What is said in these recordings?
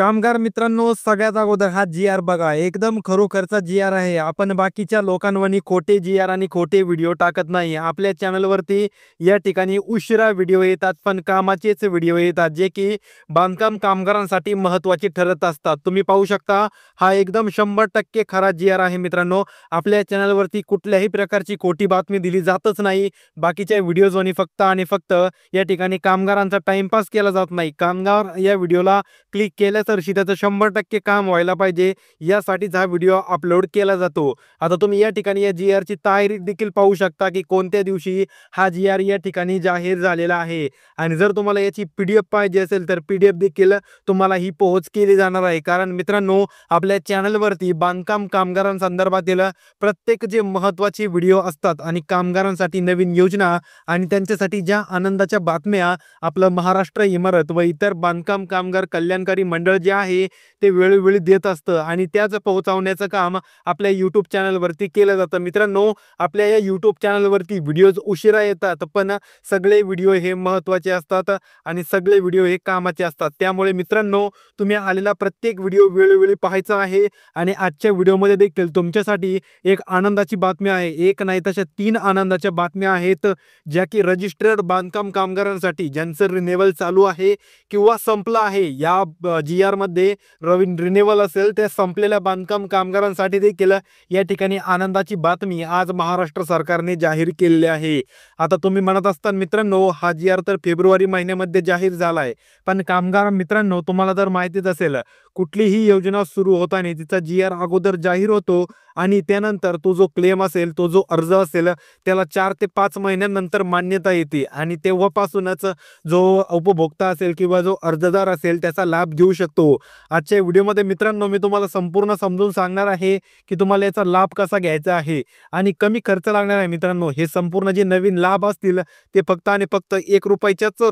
कामगार मित्रांनो, सगळ्यात अगोदर हा जी-आर बघा. एकदम खरोखरचा जी-आर आहे. आपण बाकीच्या लोकांवानी खोटे जी-आर आणि खोटे व्हिडिओ टाकत नाही. आपल्या चॅनलवरती या ठिकाणी उशिरा व्हिडिओ येतात, पण कामाचेच व्हिडिओ येतात, जे की बांधकाम कामगारांसाठी महत्त्वाचे ठरत असतात. तुम्ही पाहू शकता, हा एकदम 100% खरा जी-आर आहे मित्रांनो. आपल्या चॅनलवरती कुठल्याही प्रकारची खोटी बातमी दिली जातच नाही. बाकीच्या व्हिडिओजवानी फक्त आणि फक्त या ठिकाणी कामगारांचा टाईमपास केला जात नाही. कामगार या व्हिडिओला क्लिक केलं तर त्याचं 100% काम व्हायला पाहिजे, यासाठीच हा व्हिडिओ अपलोड केला जातो. आता तुम्ही या ठिकाणी या जी-आरची तारीख देखील पाहू शकता, की कोणत्या दिवशी हा जी-आर या ठिकाणी जाहीर झालेला आहे. आणि जर तुम्हाला याची पी-डी-एफ पाहिजे असेल तर पी-डी-एफ देखील तुम्हाला ही पोहोच केली जाणार आहे. कारण मित्रांनो, आपल्या चॅनलवरती बांधकाम कामगारांसंदर्भातील प्रत्येक जे महत्त्वाचे व्हिडिओ असतात आणि कामगारांसाठी नवीन योजना आणि त्यांच्यासाठी ज्या आनंदाच्या बातम्या आपलं महाराष्ट्र इमारत व इतर बांधकाम कामगार कल्याणकारी मंडळ जे आहे ते वेळोवेळी देत असतं आणि त्याच पोहोचवण्याचं काम आपल्या यूट्यूब चॅनलवरती केलं जातं. मित्रांनो, आपल्या या यूट्यूब चॅनलवरती व्हिडिओज उशिरा येतात, पण सगळे व्हिडिओ हे महत्त्वाचे असतात आणि सगळे व्हिडिओ हे कामाचे असतात. त्यामुळे मित्रांनो, तुम्ही आलेला प्रत्येक व्हिडिओ वेळोवेळी पाहायचा आहे. आणि आजच्या व्हिडिओमध्ये देखील तुमच्यासाठी एक आनंदाची बातमी आहे. एक नाही तशा 3 आनंदाच्या बातम्या आहेत, ज्या की रजिस्टर्ड बांधकाम कामगारांसाठी ज्यांचं रिन्युअल चालू आहे किंवा संपलं आहे. या जी-आर मध्ये रिन्युअल असेल त्या संपलेल्या बांधकाम कामगारांसाठी देखील या ठिकाणी आनंदाची बातमी आज महाराष्ट्र सरकारने जाहीर केलेली आहे. आता तुम्ही म्हणत असताना मित्रांनो, हा जी-आर तर फेब्रुवारी महिन्यामध्ये जाहीर झाला आहे, पण कामगार मित्रांनो, तुम्हाला तर माहितीच असेल, कुठलीही योजना सुरू होताना तिचा जी-आर अगोदर जाहीर होतो आणि त्यानंतर तो जो क्लेम असेल, तो जो अर्ज असेल, त्याला 4 ते 5 महिन्यानंतर मान्यता येते आणि तेव्हापासूनच जो उपभोक्ता असेल किंवा जो अर्जदार असेल त्याचा लाभ घेऊ शकतो. आजच्या व्हिडिओमध्ये मित्रांनो, मी तुम्हाला संपूर्ण समजून सांगणार आहे की तुम्हाला याचा लाभ कसा घ्यायचा आहे आणि कमी खर्च लागणार आहे. मित्रांनो, हे संपूर्ण जे नवीन लाभ असतील ते फक्त आणि फक्त ₹1च्याच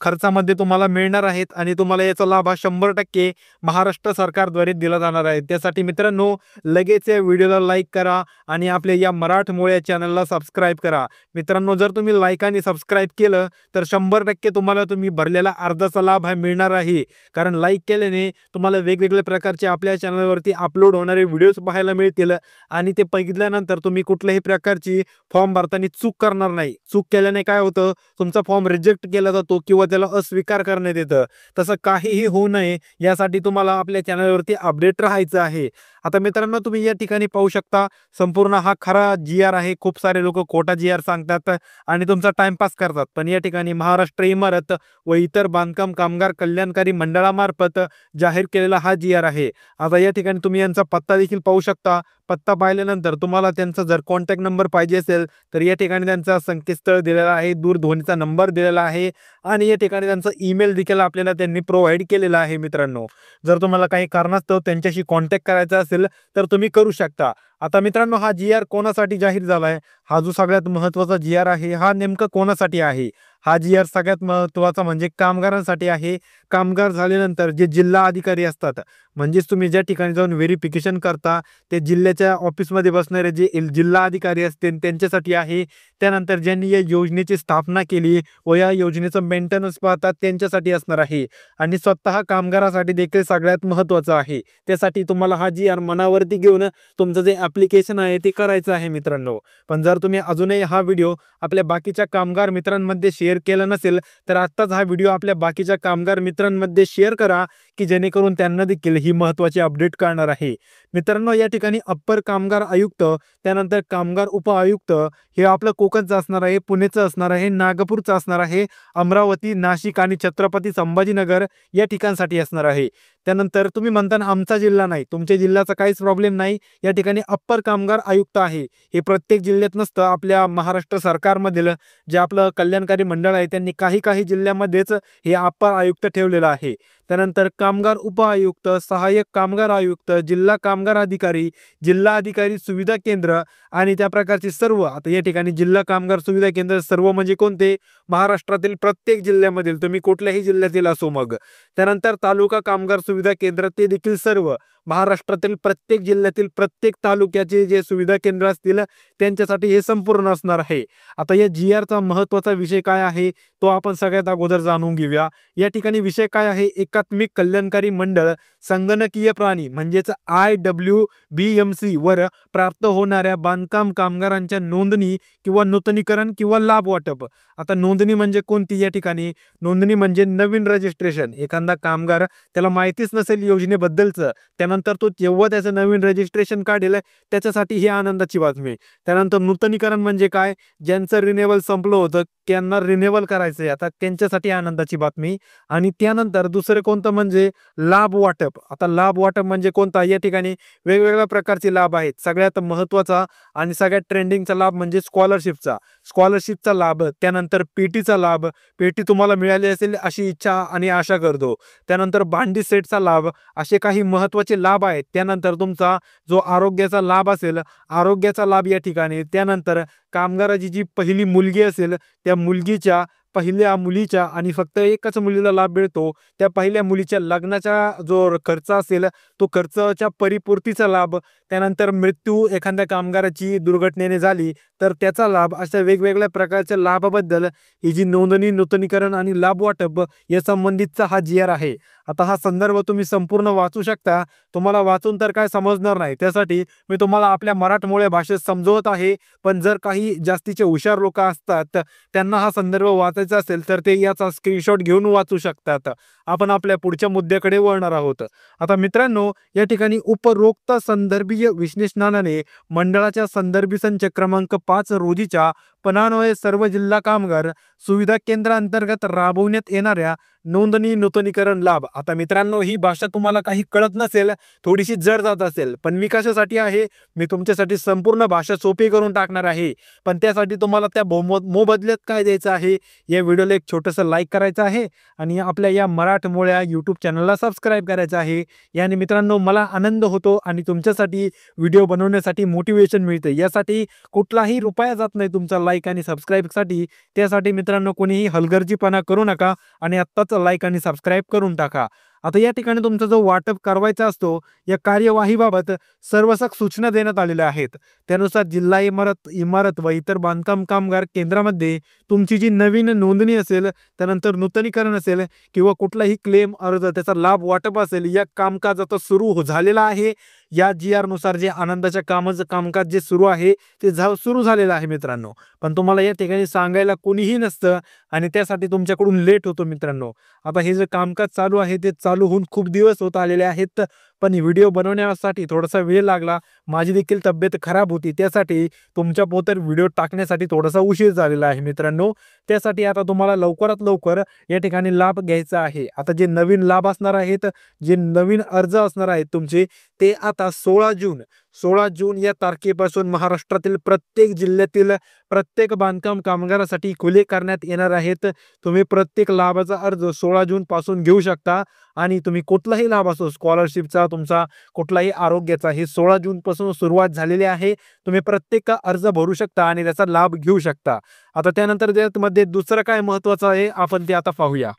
खर्चामध्ये तुम्हाला मिळणार आहेत आणि तुम्हाला याचा लाभ हा 100% महाराष्ट्र सरकारद्वारे दिला जाणार आहे. त्यासाठी मित्रांनो, लगेच या व्हिडिओला लाईक करा आणि आपल्या या मराठमोळ्या या चॅनलला सबस्क्राईब करा. मित्रांनो, जर तुम्ही लाईक आणि सबस्क्राईब केलं तर 100% तुम्हाला तुम्ही भरलेला अर्जाचा लाभ हा मिळणार आहे. कारण लाईक केल्याने तुम्हाला वेगवेगळ्या प्रकारचे आपल्या चॅनलवरती अपलोड होणारे व्हिडिओज पाहायला मिळतील आणि ते बघितल्यानंतर तुम्ही कुठल्याही प्रकारची फॉर्म भरताना चूक करणार नाही. चूक केल्याने काय होतं, तुमचा फॉर्म रिजेक्ट केला जातो किंवा त्याला अस्वीकार करण्यात येतं. तसं काहीही होऊ नये यासाठी तुम्हाला आपल्या चॅनलवरती अपडेट राहायचं आहे. आता मित्रांनो, तुम्ही या ठिकाणी पाहू शकता, संपूर्ण हा खरा जी-आर आहे. खूप सारे लोक खोटा जी-आर सांगतात आणि तुमचा टाइमपास करतात, पण या ठिकाणी महाराष्ट्र इमारत व इतर बांधकाम कामगार कल्याणकारी मंडळामार्फत जाहीर केलेला हा जी-आर आहे. आता या ठिकाणी तुम्ही यांचा पत्ता देखील पाहू शकता. पत्ता पाहिल्यानंतर तुम्हाला त्यांचा जर कॉन्टॅक्ट नंबर पाहिजे असेल तर या ठिकाणी त्यांचा संकेतस्थळ दिलेला आहे, दूरध्वनीचा नंबर दिलेला आहे आणि या ठिकाणी त्यांचा ईमेल देखील आपल्याला त्यांनी प्रोव्हाइड केलेला आहे. मित्रांनो, जर तुम्हाला काही कारणास्तव त्यांच्याशी कॉन्टॅक्ट करायचा असेल तर तुम्ही करू शकता. आता मित्रांनो, हा जी-आर कोणासाठी जाहीर झाला आहे, हा जो सगळ्यात महत्त्वाचा जी-आर आहे, हा नेमका कोणासाठी आहे? हा जी-आर सगळ्यात महत्त्वाचा म्हणजे कामगारांसाठी आहे. कामगार झाल्यानंतर जे जिल्हा अधिकारी असतात, म्हणजेच तुम्ही ज्या ठिकाणी जाऊन व्हेरिफिकेशन करता ते जिल्ह्याच्या ऑफिसमध्ये बसणारे जे जिल्हा अधिकारी असतील त्यांच्यासाठी आहे. त्यानंतर ज्यांनी या योजनेची स्थापना केली व या योजनेचं मेंटेनन्स पाहतात त्यांच्यासाठी असणार आहे आणि स्वतः कामगारासाठी देखील सगळ्यात महत्त्वाचं आहे. त्यासाठी तुम्हाला हा जी-आर मनावरती घेऊन तुमचं जे ॲप्लिकेशन आहे ते करायचं आहे मित्रांनो. पण जर तुम्ही अजूनही हा व्हिडिओ आपल्या बाकीच्या कामगार मित्रांमध्ये शेअर केला नसेल तर आत्ताच हा व्हिडिओ आपल्या बाकीच्या कामगार मित्रांमध्ये शेअर करा, की जेणेकरून त्यांना देखील ही महत्त्वाची अपडेट कळणार आहे. मित्रांनो, या ठिकाणी अप्पर कामगार आयुक्त, त्यानंतर कामगार उप आयुक्त हे आपलं कोकणचं असणार आहे, पुणेचं असणार आहे, नागपूरचं असणार आहे, अमरावती, नाशिक आणि छत्रपती संभाजीनगर या ठिकाणांसाठी असणार आहे. त्यानंतर तुम्ही म्हणता आमचा जिल्हा नाही, तुमच्या जिल्ह्याचा काहीच प्रॉब्लेम नाही. या ठिकाणी अप्पर कामगार आयुक्त आहे, हे प्रत्येक जिल्ह्यात नसतं. आपल्या महाराष्ट्र सरकारमधील जे आपलं कल्याणकारी मंडळ आहे त्यांनी काही जिल्ह्यामध्येच हे अप्पर आयुक्त ठेवलेलं आहे. त्यानंतर कामगार उप आयुक्त, सहाय्यक कामगार आयुक्त, जिल्हा कामगार अधिकारी, जिल्हा अधिकारी सुविधा केंद्र आणि त्या प्रकारचे सर्व. आता या ठिकाणी जिल्हा कामगार सुविधा केंद्र सर्व म्हणजे कोणते? महाराष्ट्रातील प्रत्येक जिल्ह्यामधील, तुम्ही कुठल्याही जिल्ह्यातील असो. मग त्यानंतर तालुका कामगार सुविधा केंद्र ते देखील सर्व महाराष्ट्रातील प्रत्येक जिल्ह्यातील प्रत्येक तालुक्याचे जे सुविधा केंद्र असतील त्यांच्यासाठी हे संपूर्ण असणार आहे. आता या GRचा महत्त्वाचा विषय काय आहे तो आपण सगळ्यात अगोदर जाणून घेऊया. या ठिकाणी विषय काय आहे, एकात्मिक कल्याणकारी मंडळ संगणकीय प्राणी म्हणजेच IWBMC वर प्राप्त होणाऱ्या बांधकाम कामगारांच्या नोंदणी किंवा नूतनीकरण किंवा लाभ वाटप. आता नोंदणी म्हणजे कोणती, या ठिकाणी नोंदणी म्हणजे नवीन रजिस्ट्रेशन. एखादा कामगार त्याला माहितीच नसेल योजनेबद्दलचं, त्यानंतर तो जेव्हा त्याचं नवीन रजिस्ट्रेशन काढेल त्याच्यासाठी ही आनंदाची बातमी. त्यानंतर नूतनीकरण म्हणजे काय, ज्यांचं रिन्युअल संपलं होतं त्यांना रिन्युअल करायचंय आता त्यांच्यासाठी आनंदाची बातमी. आणि त्यानंतर दुसरं कोणतं म्हणजे लाभ वाटप. आता लाभ वाटप म्हणजे कोणता, या ठिकाणी वेगवेगळ्या प्रकारचे लाभ आहेत. सगळ्यात महत्त्वाचा आणि सगळ्यात ट्रेंडिंगचा लाभ म्हणजे स्कॉलरशिपचा लाभ. त्यानंतर पेटीचा लाभ, पेटी तुम्हाला मिळाली असेल अशी इच्छा आणि आशा करतो. त्यानंतर भांडी सेटचा लाभ, असे काही महत्त्वाचे लाभ आहेत. त्यानंतर तुमचा जो आरोग्याचा लाभ असेल, आरोग्याचा लाभ या ठिकाणी. त्यानंतर कामगाराची जी पहिली मुलगी असेल त्या मुलगीच्या, पहिल्या मुलीच्या, आणि फक्त एकच मुलीला लाभ मिळतो त्या पहिल्या मुलीच्या लग्नाचा जो खर्च असेल तो खर्चाच्या परिपूर्तीचा लाभ. त्यानंतर मृत्यू एखाद्या कामगाराची दुर्घटनेने झाली तर त्याचा लाभ. अशा वेगवेगळ्या प्रकारच्या लाभाबद्दल ही जी नोंदणी, नूतनीकरण आणि लाभ वाटप या संबंधितचा हा GR आहे. आता हा संदर्भ तुम्ही संपूर्ण वाचू शकता. तुम्हाला वाचून तर काय समजणार नाही, त्यासाठी मी तुम्हाला आपल्या मराठमोळ्या भाषेत समजवत आहे. पण जर काही जास्तीचे हुशार लोक असतात त्यांना हा संदर्भ वाचायचा असेल तर ते याचा स्क्रीनशॉट घेऊन वाचू शकतात. आपण आपल्या पुढच्या मुद्द्याकडे वळणार आहोत. आता मित्रांनो, या ठिकाणी उपरोक्त संदर्भीय विश्लेषणाने मंडळाच्या संदर्भी संच क्रमांक 5 रोजीच्या पनान्वये सर्व जिल्हा कामगार सुविधा केंद्रांतर्गत राबवण्यात येणाऱ्या नोंदणी, नूतनीकरण लाभ. आता मित्रांनो, ही भाषा तुम्हाला काही कळत नसेल, थोडीशी जड जात असेल, पण मी कशासाठी आहे, मी तुमच्यासाठी संपूर्ण भाषा सोपी करून टाकणार आहे. पण त्यासाठी तुम्हाला त्या मोबदल्यात काय द्यायचं आहे, या व्हिडिओला एक छोटंसं लाईक करायचं आहे आणि आपल्या या मराठमोळ्या यूट्यूब चॅनलला सबस्क्राईब करायचं आहे. याने मित्रांनो मला आनंद होतो आणि तुमच्यासाठी व्हिडिओ बनवण्यासाठी मोटिवेशन मिळते. यासाठी कुठलाही रुपया जात नाही तुमचा लाईक आणि सबस्क्राईबसाठी. त्यासाठी मित्रांनो कोणीही हलगर्जीपणा करू नका आणि आत्ताच लाईक आणि सबस्क्राईब करून टाका. आता या ठिकाणी तुमचा जो वाटप करायचा असतो या कार्यवाहीबाबत सर्वसक सूचना देण्यात आलेल्या आहेत. त्यानुसार जिल्हा इमारत व इतर बांधकाम कामगार केंद्रामध्ये तुमची जी नवीन नोंदणी असेल, त्यानंतर नूतनीकरण असेल किंवा कुठलाही क्लेम अर्ज त्याचा लाभ वाटप असेल, या कामकाज आता सुरू झालेला आहे. या GR नुसार जे आनंदाच्या कामकाज जे सुरू आहे ते सुरू झालेलं आहे मित्रांनो. पण तुम्हाला या ठिकाणी सांगायला कोणीही नसतं आणि त्यासाठी तुमच्याकडून लेट होतो मित्रांनो. आता हे जे कामकाज चालू आहे ते चालू होऊन खूप दिवस होत आलेले आहेत, पण व्हिडिओ बनवण्यासाठी थोडासा वेळ लागला. माझी देखील तब्येत खराब होती, त्यासाठी तुमच्या पोतर व्हिडिओ टाकण्यासाठी थोडासा उशीर झालेला आहे मित्रांनो. त्यासाठी आता तुम्हाला लवकरात लवकर या ठिकाणी लाभ घ्यायचा आहे. आता जे नवीन लाभ असणार आहेत, जे नवीन अर्ज असणार आहेत तुमचे, ते आता 16 जून या तारखेपासून महाराष्ट्रातील प्रत्येक जिल्ह्यातील प्रत्येक बांधकाम कामगारासाठी खुले करण्यात येणार आहेत. तुम्ही प्रत्येक लाभाचा अर्ज 16 जून पासून घेऊ शकता आणि तुम्ही कुठलाही लाभ असो, स्कॉलरशिपचा, तुमचा कुठलाही आरोग्याचा, हे 16 जून पासून सुरुवात झालेली आहे. तुम्ही प्रत्येक अर्ज भरू शकता आणि त्याचा लाभ घेऊ शकता. आता त्यानंतर त्यामध्ये दुसरं काय महत्त्वाचं आहे आपण ते आता पाहूया.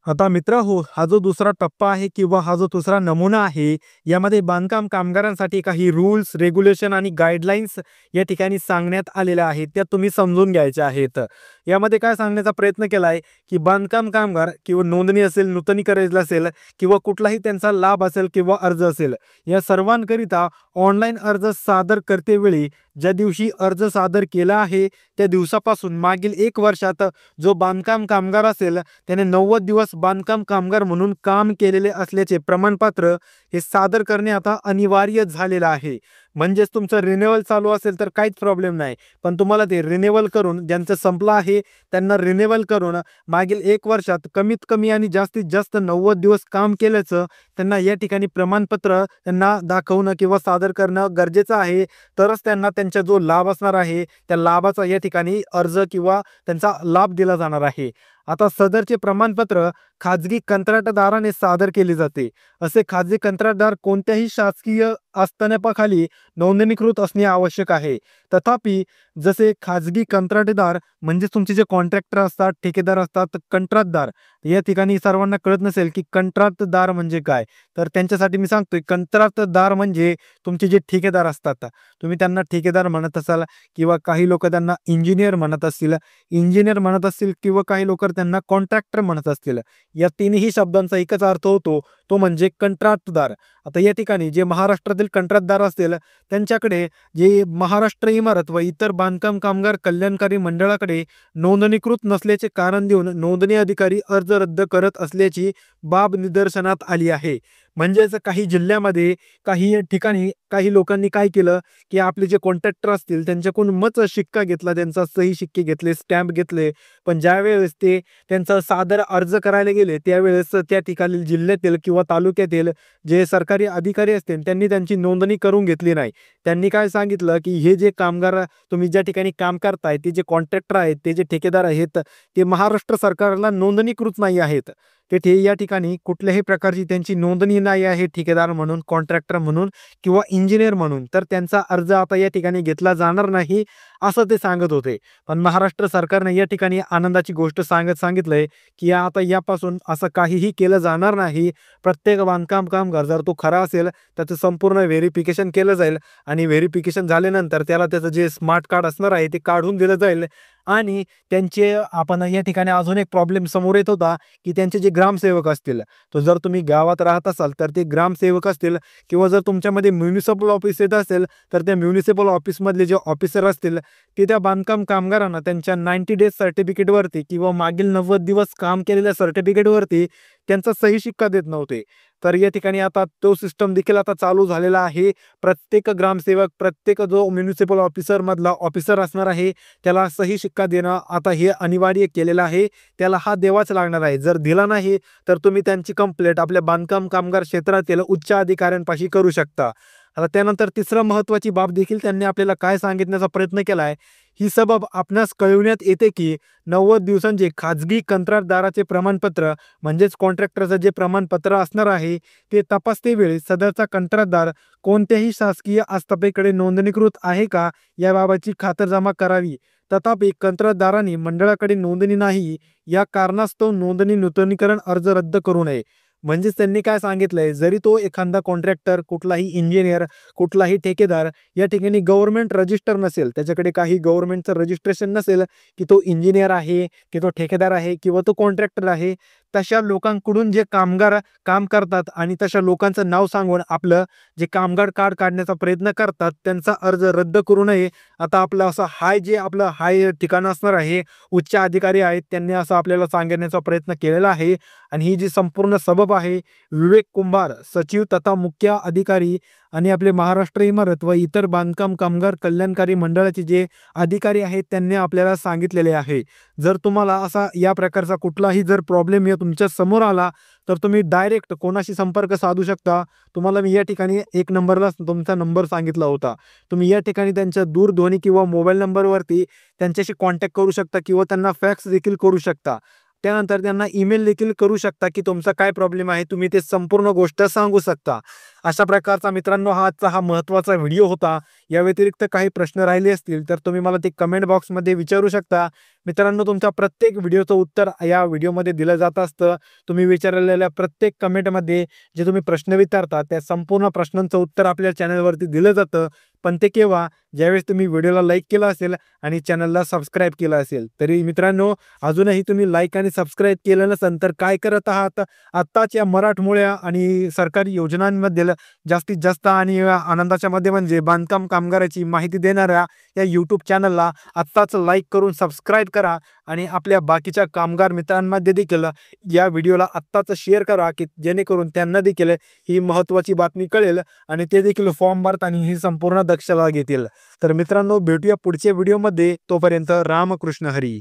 आता मित्रहो, हा जो दुसरा टप्पा आहे किंवा हा जो दुसरा नमुना आहे, यामध्ये बांधकाम कामगारांसाठी काही रूल्स, रेग्युलेशन आणि गाईडलाईन्स या ठिकाणी सांगण्यात आलेल्या आहेत. त्या तुम्ही समजून घ्यायच्या आहेत. यामध्ये काय सांगण्याचा प्रयत्न केला आहे की बांधकाम कामगार किंवा नोंदणी असेल, नूतनीकरण असेल किंवा कुठलाही त्यांचा लाभ असेल किंवा अर्ज असेल, या सर्वांकरिता ऑनलाईन अर्ज सादर करतेवेळी ज्या दिवशी अर्ज सादर केला आहे त्या दिवसापासून मागील 1 वर्षात जो बांधकाम कामगार असेल त्याने 90 दिवस बांधकाम कामगार म्हणून काम केलेले असल्याचे प्रमाणपत्र हे सादर करणे आता अनिवार्य झालेलं आहे. म्हणजेच तुमचं रिन्युअल चालू असेल तर काहीच प्रॉब्लेम नाही, पण तुम्हाला ते रिन्युअल करून, ज्यांचं संपलं आहे त्यांना रिन्युअल करून मागील 1 वर्षात कमीत कमी आणि जास्तीत जास्त 90 दिवस काम केल्याचं त्यांना या ठिकाणी प्रमाणपत्र त्यांना दाखवणं किंवा सादर करणं गरजेचं आहे. तरच त्यांना त्यांचा जो लाभ असणार आहे त्या लाभाचा या ठिकाणी अर्ज किंवा त्यांचा लाभ दिला जाणार आहे. आता सदरचे प्रमाणपत्र खाजगी कंत्राटदाराने सादर केले जाते. असे खाजगी कंत्राटदार कोणत्याही शासकीय आस्थापनाखाली नोंदणीकृत असणे आवश्यक आहे. तथापि जसे खाजगी कंत्राटदार म्हणजे तुमचे जे कॉन्ट्रॅक्टर असतात, ठेकेदार असतात, कंत्राटदार. या ठिकाणी सर्वांना कळत नसेल की कंत्राटदार म्हणजे काय? तर त्यांच्यासाठी मी सांगतोय कंत्राटदार म्हणजे तुमचे जे ठेकेदार असतात. तुम्ही त्यांना ठेकेदार म्हणत असाल किंवा काही लोकं त्यांना इंजिनिअर म्हणत असतील किंवा काही लोकं त्यांना कॉन्ट्रॅक्टर म्हणत असतील. या तिन्ही शब्दांचा एकच अर्थ होतो, तो म्हणजे कंत्राटदार. आता या ठिकाणी जे महाराष्ट्रातील कंत्राटदार असतील, त्यांच्याकडे जे महाराष्ट्र इमारत व इतर बांधकाम कामगार कल्याणकारी मंडळाकडे नोंदणीकृत नसल्याचे कारण देऊन नोंदणी अधिकारी अर्ज रद्द करत असल्याची बाब निदर्शनात आली आहे. म्हणजेच काही जिल्ह्यामध्ये, काही ठिकाणी काही लोकांनी काय केलं, की आपले जे कॉन्ट्रॅक्टर असतील त्यांच्याकडून मत शिक्का घेतला, त्यांचा सही शिक्के घेतले, स्टॅम्प घेतले. पण ज्यावेळेस ते त्यांचा सादर अर्ज करायला गेले, त्यावेळेस त्या ठिकाणी जिल्ह्यातील किंवा तालुक्यातील जे सरकारी अधिकारी असतील त्यांनी त्यांची नोंदणी करून घेतली नाही. त्यांनी काय सांगितलं, की हे जे कामगार तुम्ही ज्या ठिकाणी काम करताय, ते जे कॉन्ट्रॅक्टर आहेत, ते जे ठेकेदार आहेत, ते महाराष्ट्र सरकारला नोंदणीकृत नाही आहेत. ते या ठिकाणी कुठल्याही प्रकारची त्यांची नोंदणी नाही आहे ठेकेदार म्हणून, कॉन्ट्रॅक्टर म्हणून किंवा इंजिनिअर म्हणून. तर त्यांचा अर्ज आता या ठिकाणी घेतला जाणार नाही, असं ते सांगत होते. पण महाराष्ट्र सरकारने या ठिकाणी आनंदाची गोष्ट सांगितलंय, की आता यापासून असं काहीही केलं जाणार नाही. प्रत्येक बांधकाम कामगार जर तो खरा असेल, त्याचं संपूर्ण व्हेरिफिकेशन केलं जाईल आणि व्हेरिफिकेशन झाल्यानंतर त्याला त्याचं जे स्मार्ट कार्ड असणार आहे ते काढून दिलं जाईल. आणि त्यांचे आपण या ठिकाणी अजून एक प्रॉब्लेम समोर येत होता, की त्यांचे जे ग्रामसेवक असतील, तर जर तुम्ही गावात राहत असाल तर ते ग्रामसेवक असतील किंवा जर तुमच्यामध्ये म्युनिसिपल ऑफिस येत असेल तर त्या म्युनिसिपल ऑफिसमधले जे ऑफिसर असतील ते त्या बांधकाम कामगारांना त्यांच्या 90 डेज सर्टिफिकेटवरती किंवा मागील 90 दिवस काम केलेल्या सर्टिफिकेटवरती त्यांचा सही शिक्का देत नव्हते. तर या ठिकाणी आता तो सिस्टम देखील आता चालू झालेला आहे. प्रत्येक ग्रामसेवक, प्रत्येक जो म्युनिसिपल ऑफिसरमधला ऑफिसर असणार आहे, त्याला सही शिक्का देणं आता हे अनिवार्य केलेलं आहे. त्याला हा द्यावाच लागणार आहे. जर दिला नाही तर तुम्ही त्यांची कंप्लेंट आपल्या बांधकाम कामगार क्षेत्रातील उच्च अधिकाऱ्यांपाशी करू शकता. आता त्यानंतर तिसरं महत्त्वाची बाब देखील त्यांनी आपल्याला काय सांगितण्याचा प्रयत्न केला आहे, ही सबब आपणास कळविण्यात येते की 90 दिवसांचे खाजगी कंत्राटदाराचे प्रमाणपत्र म्हणजेच कॉन्ट्रॅक्टरचं जे प्रमाणपत्र असणार आहे, ते तपासतेवेळी सदरचा कंत्राटदार कोणत्याही शासकीय आस्थापनेकडे नोंदणीकृत आहे का, याबाबतची खातरजमा करावी. तथापि कंत्राटदारांनी मंडळाकडे नोंदणी नाही या कारणास्तव नोंदणी नूतनीकरण अर्ज रद्द करू नये. म्हणजेच त्यांनी काय सांगितलंय, जरी तो एखादा कॉन्ट्रॅक्टर, कुठलाही इंजिनियर, कुठलाही ठेकेदार या ठिकाणी गव्हर्नमेंट रजिस्टर नसेल, त्याच्याकडे काही गव्हर्नमेंटचं रजिस्ट्रेशन नसेल, की तो इंजिनियर आहे, की तो ठेकेदार आहे किंवा तो कॉन्ट्रॅक्टर आहे, तशा लोकांकडून जे कामगार काम करतात आणि तशा लोकांचं नाव सांगून आपलं जे कामगार कार्ड काढण्याचा प्रयत्न करतात, त्यांचा अर्ज रद्द करू नये. आता आपलं असं आपलं हाय ठिकाण असणार आहे, उच्च अधिकारी आहेत, त्यांनी असं आपल्याला सांगण्याचा प्रयत्न केलेला आहे. आणि ही जी संपूर्ण सबब आहे, विवेक कुंभार, सचिव तथा मुख्य अधिकारी आणि आपले महाराष्ट्र इमारत व इतर बांधकाम कामगार कल्याणकारी मंडळाचे जे अधिकारी आहेत, त्यांनी आपल्याला सांगितलेले आहे. जर तुम्हाला असा या प्रकारचा कुठलाही जर प्रॉब्लेम तुमच्या समोर आला, तर तुम्ही डायरेक्ट कोणाशी संपर्क साधू शकता. तुम्हाला मी या ठिकाणी एक नंबरला तुमचा नंबर सांगितला होता. तुम्ही या ठिकाणी त्यांच्या दूरध्वनी किंवा मोबाईल नंबरवरती त्यांच्याशी कॉन्टॅक्ट करू शकता किंवा त्यांना फॅक्स देखील करू शकता. त्यानंतर त्यांना ईमेल देखील करू शकता, की तुमचा काय प्रॉब्लेम आहे, तुम्ही ते संपूर्ण गोष्ट सांगू शकता. अशा प्रकारचा मित्रांनो आजचा महत्त्वाचा व्हिडिओ होता. या व्यतिरिक्त काही प्रश्न राहिले असतील तर तुम्ही मला ते कमेंट बॉक्समध्ये विचारू शकता. मित्रांनो, तुमच्या प्रत्येक व्हिडिओचं उत्तर या व्हिडिओमध्ये दिलं जात असतं. तुम्ही विचारलेल्या प्रत्येक कमेंटमध्ये जे तुम्ही प्रश्न विचारता त्या संपूर्ण प्रश्नांचं उत्तर आपल्या चॅनलवरती दिलं जातं. पण ते केव्हा, ज्यावेळेस तुम्ही व्हिडिओला लाईक केला असेल आणि चॅनलला सबस्क्राईब केलं असेल. तरी मित्रांनो, अजूनही तुम्ही लाईक आणि सबस्क्राईब केलं नसेल तर काय करत आहात? आत्ताच या मराठमोळ्या आणि सरकारी योजनांमध्ये जास्तीत जास्त आणि आनंदाच्या मध्ये म्हणजे बांधकाम कामगाराची माहिती देणाऱ्या या यूट्यूब चॅनलला आत्ताच लाईक करून सबस्क्राईब करा आणि आपल्या बाकीच्या कामगार मित्रांमध्ये देखील या व्हिडिओला आत्ताच शेअर करा, की जेणेकरून त्यांना देखील ही महत्त्वाची बातमी कळेल आणि ते देखील फॉर्म भरताना ही संपूर्ण दक्षता घेतील. तर मित्रांनो, भेटूया पुढच्या व्हिडिओमध्ये. तोपर्यंत रामकृष्ण हरी.